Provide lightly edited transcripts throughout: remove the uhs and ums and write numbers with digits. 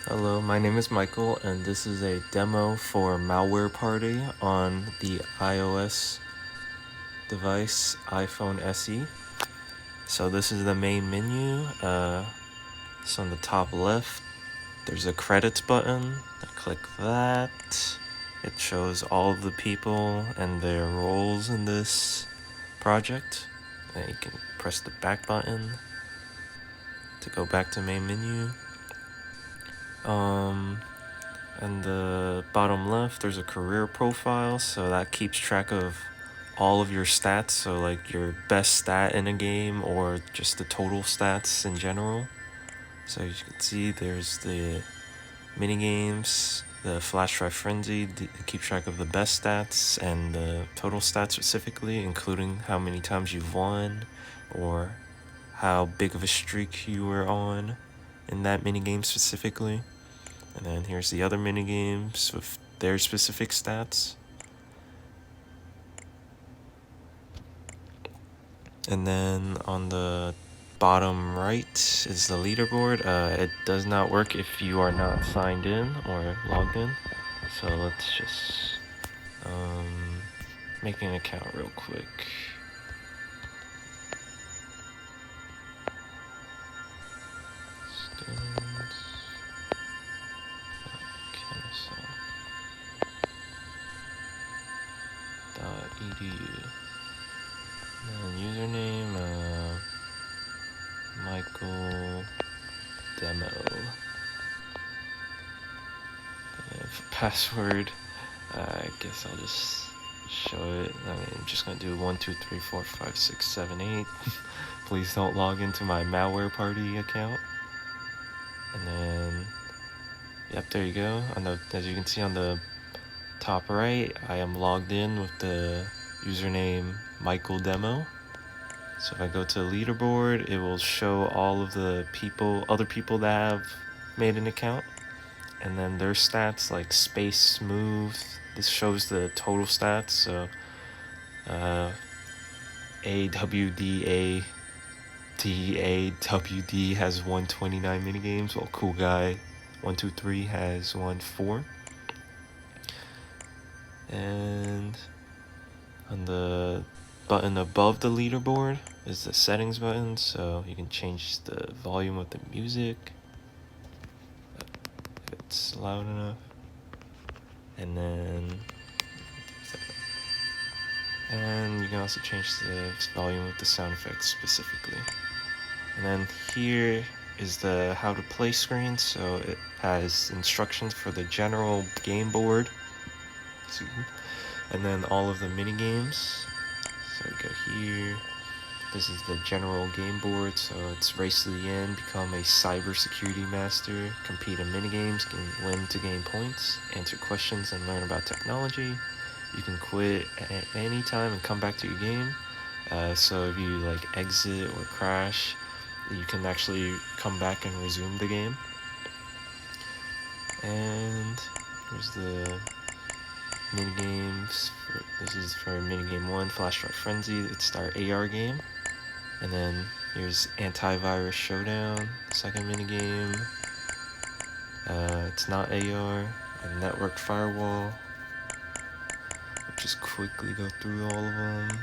Hello, my name is Michael, and this is a demo for Malware Party on the iOS device iPhone SE. So this is the main menu. So on the top left, there's a credits button. I click that. It shows all of the people and their roles in this project. And you can press the back button to go back to main menu. And the bottom left, there's a career profile, so that keeps track of all of your stats, so like your best stat in a game or just the total stats in general. So as you can see, there's the mini games, the flash drive frenzy to keep track of the best stats and the total stats specifically, including how many times you've won or how big of a streak you were on in that mini game specifically. And then here's the other mini games with their specific stats. And then on the bottom right is the leaderboard. It does not work if you are not signed in or logged in. So let's just make an account real quick. Edu. Username Michael Demo. And for password, I guess I'll just show it. I'm just gonna do 1 2 3 4 5 6 7 8. Please don't log into my Malware Party account. And then, yep, there you go. As you can see on the top right, I am logged in with the username Michael Demo. So if I go to the leaderboard, it will show all of the other people that have made an account, and then their stats like space smooth. This shows the total stats. So AWDATAWD has 129 minigames, while Cool Guy 123 has 14. And on the button above the leaderboard is the settings button, so you can change the volume of the music if it's loud enough. And you can also change the volume of the sound effects specifically. And then here is the how to play screen, so it has instructions for the general game board. And then all of the mini games. So we go here. This is the general game board. So it's race to the end, become a cybersecurity master, compete in minigames, win to gain points, answer questions, and learn about technology. You can quit at any time and come back to your game. So if you like exit or crash, you can actually come back and resume the game. And here's the minigames. This is for minigame 1, Flash Drive Frenzy. It's our AR game. And then here's Antivirus Showdown, second minigame. It's not AR. And Network Firewall. I'll just quickly go through all of them.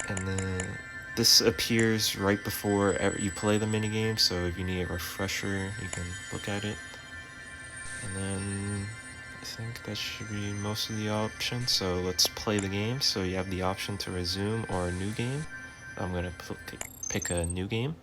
And then this appears right before you play the minigame, so if you need a refresher, you can look at it. And then I think that should be most of the options. So let's play the game. So you have the option to resume or a new game. I'm gonna pick a new game.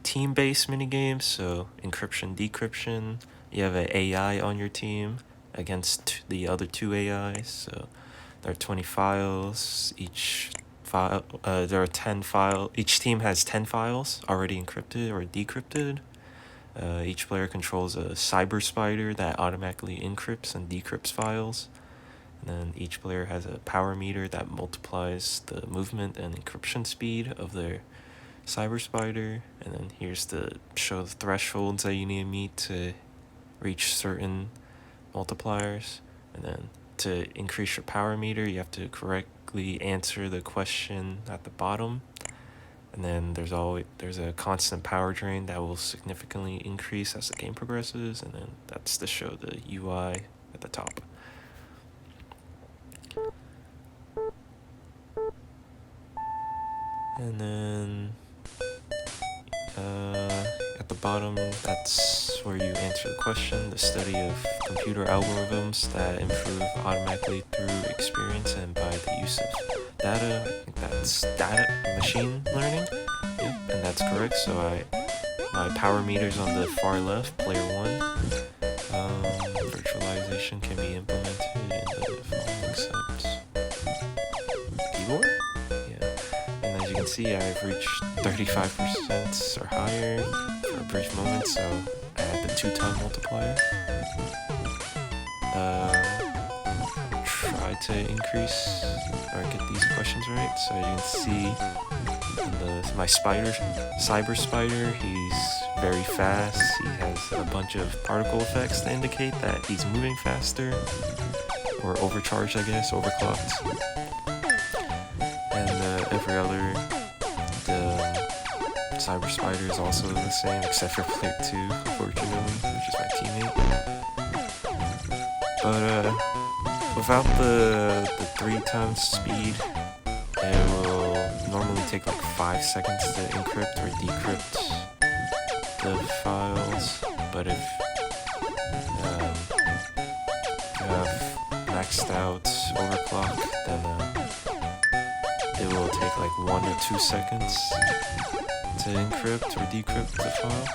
team-based minigames, so encryption, decryption. You have an AI on your team against the other two AIs, so there are 20 files. Each file, there are 10 files. Each team has 10 files already encrypted or decrypted. Each player controls a cyber spider that automatically encrypts and decrypts files. And then each player has a power meter that multiplies the movement and encryption speed of their cyber spider. And then here's to show the thresholds that you need to meet to reach certain multipliers. And then to increase your power meter, you have to correctly answer the question at the bottom. And then there's a constant power drain that will significantly increase as the game progresses, and then that's to show the UI at the top. And then at the bottom, that's where you answer the question, the study of computer algorithms that improve automatically through experience and by the use of data. I think that's data machine learning. Yep, and that's correct. So my power meter's on the far left, player 1. Virtualization can be implemented in the following steps. Keyboard? Yeah. And as you can see, I've reached 35% or higher for a brief moment, so I add the 2-time multiplier. Try to increase or get these questions right. So you can see my cyber spider, he's very fast. He has a bunch of particle effects to indicate that he's moving faster, or overcharged, I guess, overclocked. And every other, the cyber spider is also the same, except for player 2, unfortunately, which is my teammate. But without the 3 times speed, it will normally take like 5 seconds to encrypt or decrypt the files. But if you have maxed out overclock, then it will take like 1 or 2 seconds to encrypt or decrypt the file.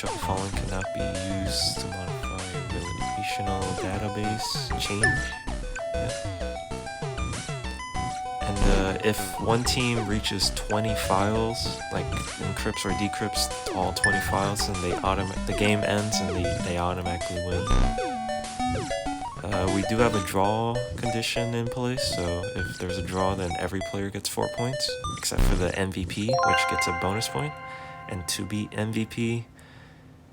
The following cannot be used to modify a relational database change. And if one team reaches 20 files, like encrypts or decrypts all 20 files, then the game ends and they automatically win. We do have a draw condition in place, so if there's a draw, then every player gets 4 points, except for the MVP, which gets a bonus point. And to beat MVP,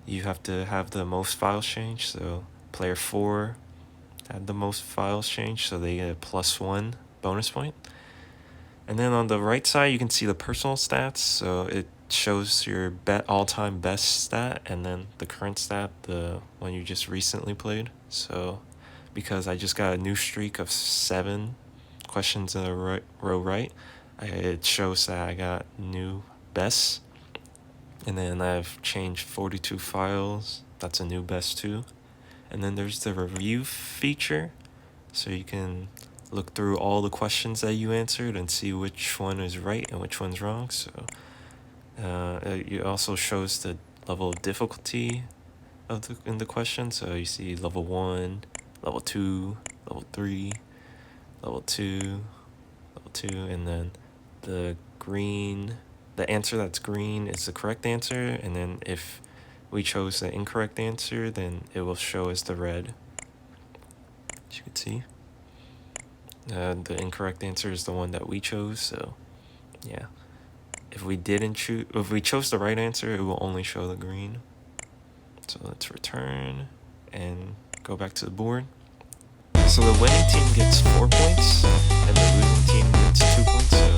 you have to have the most files changed, so player 4 had the most files changed, so they get a +1 bonus point. And then on the right side, you can see the personal stats, so it shows your all-time best stat, and then the current stat, the one you just recently played. So because I just got a new streak of 7 questions in a row right, it shows that I got new bests. And then I've changed 42 files. That's a new best too. And then there's the review feature, so you can look through all the questions that you answered and see which one is right and which one's wrong. So it also shows the level of difficulty in the question. So you see level 1, level 2, level 3, level 2, level 2, and then the answer that's green is the correct answer, and then if we chose the incorrect answer, then it will show as the red, as you can see. The incorrect answer is the one that we chose, so yeah. If we chose the right answer, it will only show the green. So let's return and go back to the board. So the winning team gets 4 points, and the losing team gets 2 points. So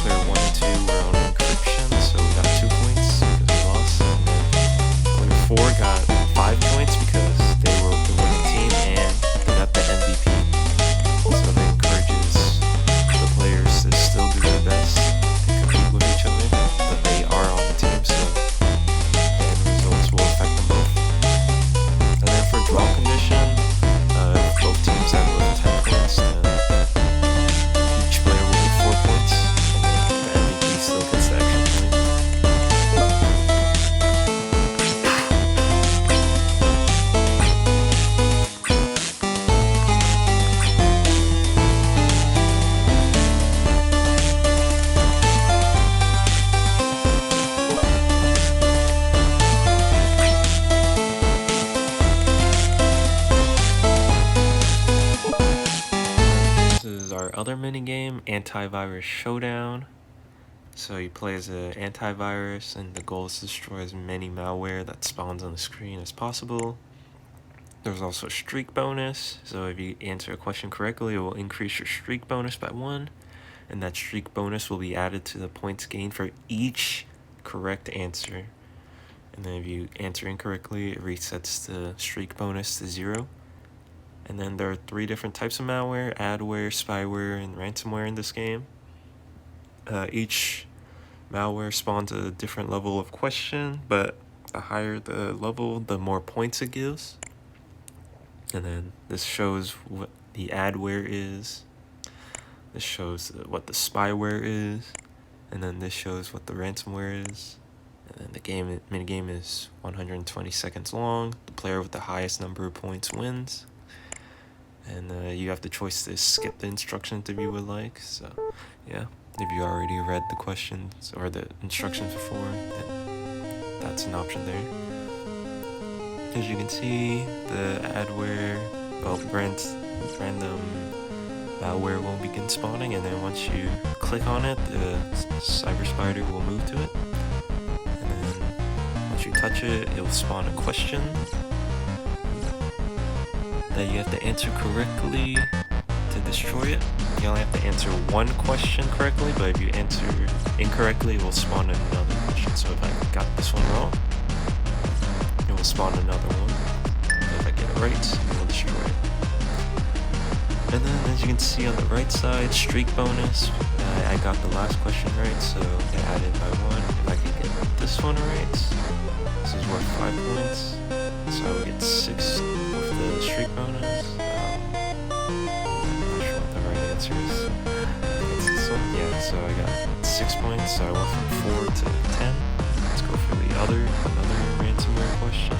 player 1 and 2 were on encryption, so we got 2 points because we lost. And then player 4 got 5 points because they were the winning team and they got the MVP. So that encourages the players to still do their best and compete with each other, but they are on the team, so the end results will affect them both. And then for draw condition, both teams have other minigame, Antivirus Showdown. So you play as an antivirus, and the goal is to destroy as many malware that spawns on the screen as possible. There's also a streak bonus, so if you answer a question correctly, it will increase your streak bonus by 1, and that streak bonus will be added to the points gained for each correct answer. And then if you answer incorrectly, it resets the streak bonus to 0. And then there are 3 different types of malware: adware, spyware, and ransomware in this game. Each malware spawns a different level of question, but the higher the level, the more points it gives. And then this shows what the adware is. This shows what the spyware is. And then this shows what the ransomware is. And then the minigame is 120 seconds long. The player with the highest number of points wins. And you have the choice to skip the instructions if you would like. So, yeah, if you already read the questions or the instructions before, then that's an option there. As you can see, the adware, random malware will begin spawning, and then once you click on it, the cyber spider will move to it. And then once you touch it, it will spawn a question that you have to answer correctly to destroy it. You only have to answer one question correctly, but if you answer incorrectly, it will spawn another question. So if I got this one wrong, it will spawn another one. And if I get it right, it will destroy it. And then as you can see on the right side, streak bonus. I got the last question right, so I added by 1. If I can get this one right, this is worth 5 points. So I would get 6 with the streak bonus. I'm not sure what the right answer is. It's this one. Yeah, so I got 6 points, so I went from 4 to 10. Let's go for the another ransomware question.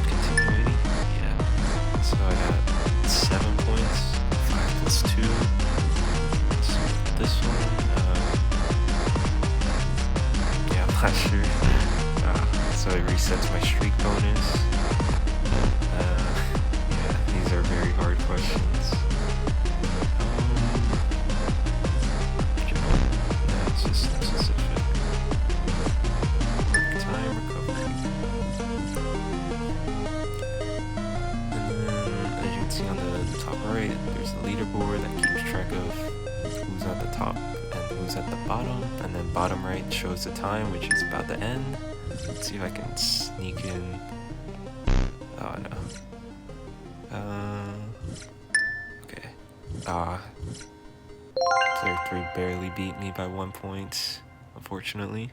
Continuity. Yeah. So I got 7 points. 5 plus 2. So this one. Yeah, I'm not sure. So it resets my streak bonus. Yeah, these are very hard questions. That's just specific. Time recovery. And then, as you can see on the top right, there's a leaderboard that keeps track of who's at the top and who's at the bottom. And then bottom right shows the time, which is about to end. Let's see if I can sneak in. Oh no. Okay. Player 3 barely beat me by 1 point, unfortunately.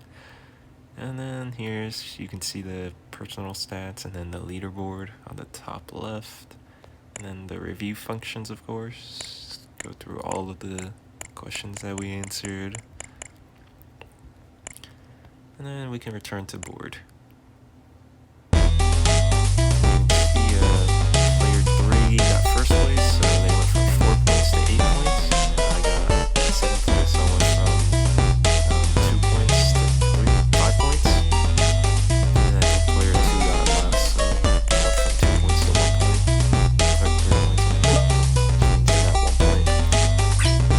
And then you can see the personal stats and then the leaderboard on the top left. And then the review functions, of course. Go through all of the questions that we answered. And then we can return to board. Player 3 got first place, so they went from 4 points to 8 points. I got second place, so I went from 2 points to 5 points. And then player 2 got last, so I went from 2 points to 1 point. Or 3 points, which means I got 1 point.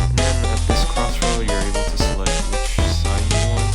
And then at this crossroad, you're able to select which side you want.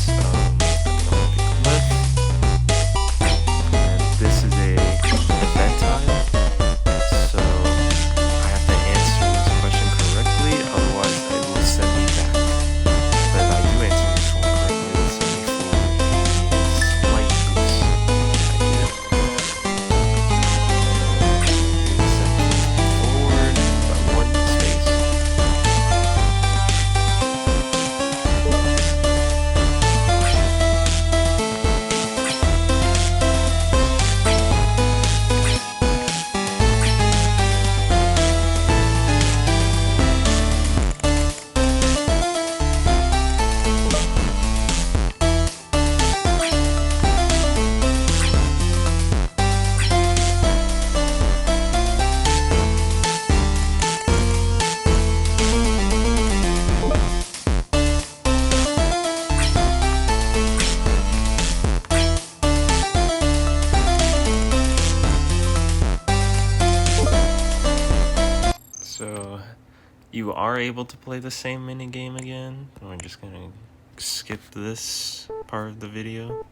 you are able to play the same minigame again. We're just gonna skip this part of the video.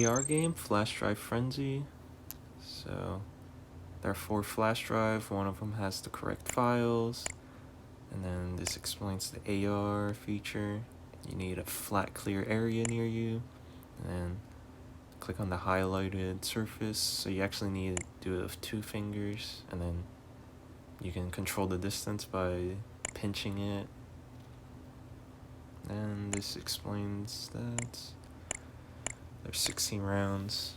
AR game, Flash Drive Frenzy. So there are 4 flash drive, one of them has the correct files, and then this explains the AR feature. You need a flat clear area near you, and then click on the highlighted surface. So you actually need to do it with 2 fingers, and then you can control the distance by pinching it. And this explains that there's 16 rounds.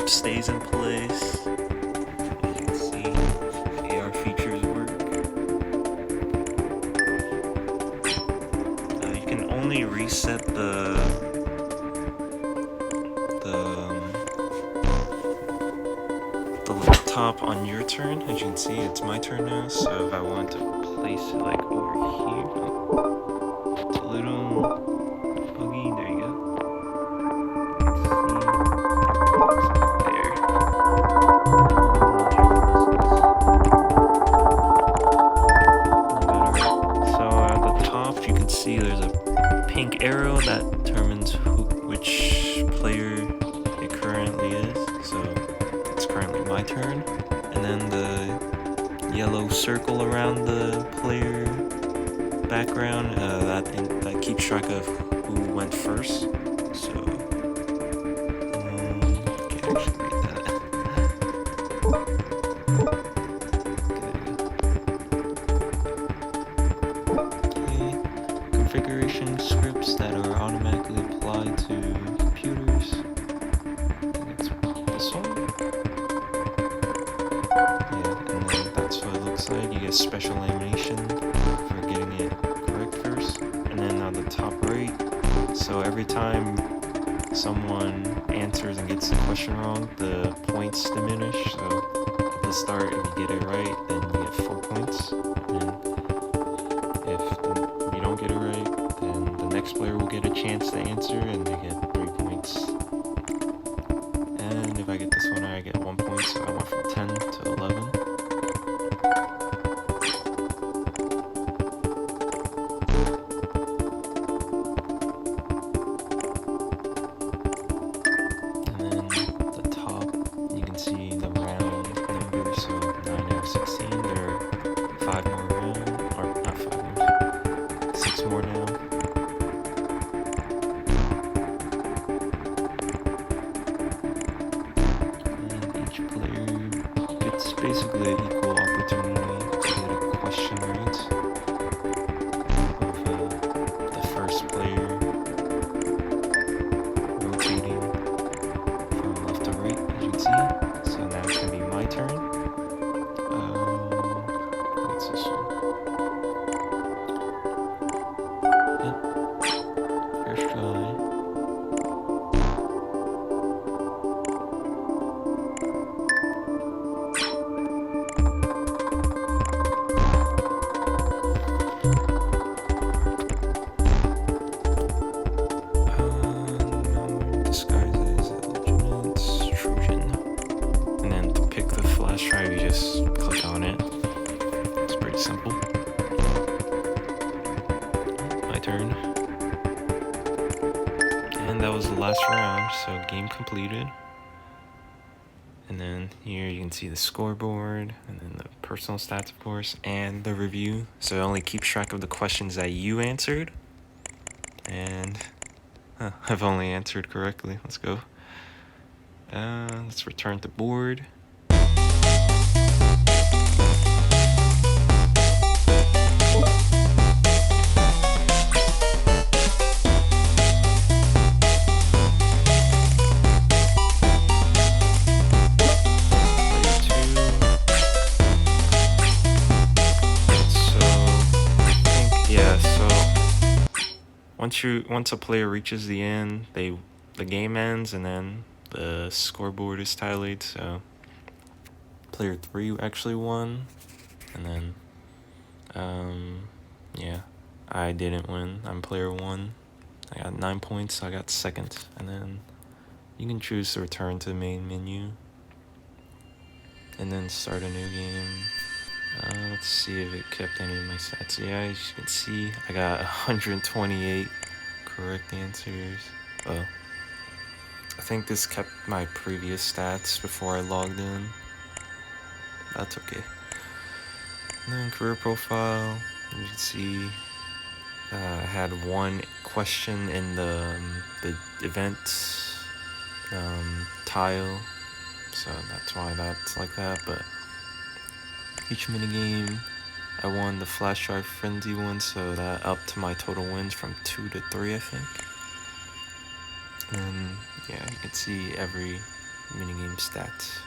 Stays in place. As you can see, AR features work. You can only reset the laptop on your turn. As you can see, it's my turn now. So if I want to place it like over here, it's a little buggy. There you go. turn, and then the yellow circle around the player background, that keeps track of who went first. So, can't actually read that. Okay, configuration scripts that are automatically applied to computers. That's this one. Yeah, and then that's what it looks like. You get special animation for getting it correct first. And then on the top right, so every time someone answers and gets the question wrong, the points diminish. So at the start, if you get it right, then you get 4 points. And if you don't get it right, then the next player will get a chance to answer and they get 3 points. And if I get this one, I get 1 point, so I went from 10 to 11. See the round numbers, so 9 out of 16. There are 5 more rounds, or not 5 more, 6 more now. And each player gets basically an equal opportunity to get a question right of the first player rotating from left to right, as you can see. So now it's going to be my turn. What's this one? Yep. First try. No disguises, legitimate, Trojan. And then to pick the flash drive, you just click on it. It's pretty simple. My turn. And that was the last round, so game completed. And then here you can see the scoreboard, and then the personal stats, of course, and the review. So it only keeps track of the questions that you answered. And I've only answered correctly. Let's go. Let's return to board. Once a player reaches the end, the game ends, and then the scoreboard is tallied. So player 3 actually won, and then yeah, I didn't win. I'm player 1. I got 9 points, so I got second. And then you can choose to return to the main menu and then start a new game. Let's see if it kept any of my stats. Yeah, as you can see, I got 128 correct answers. Well, I think this kept my previous stats before I logged in. That's okay. And then career profile, you can see I had 1 question in the event tile, so that's why that's like that. But each minigame, I won the flash drive frenzy one, so that upped my total wins from 2 to 3, I think. And yeah, you can see every minigame stats.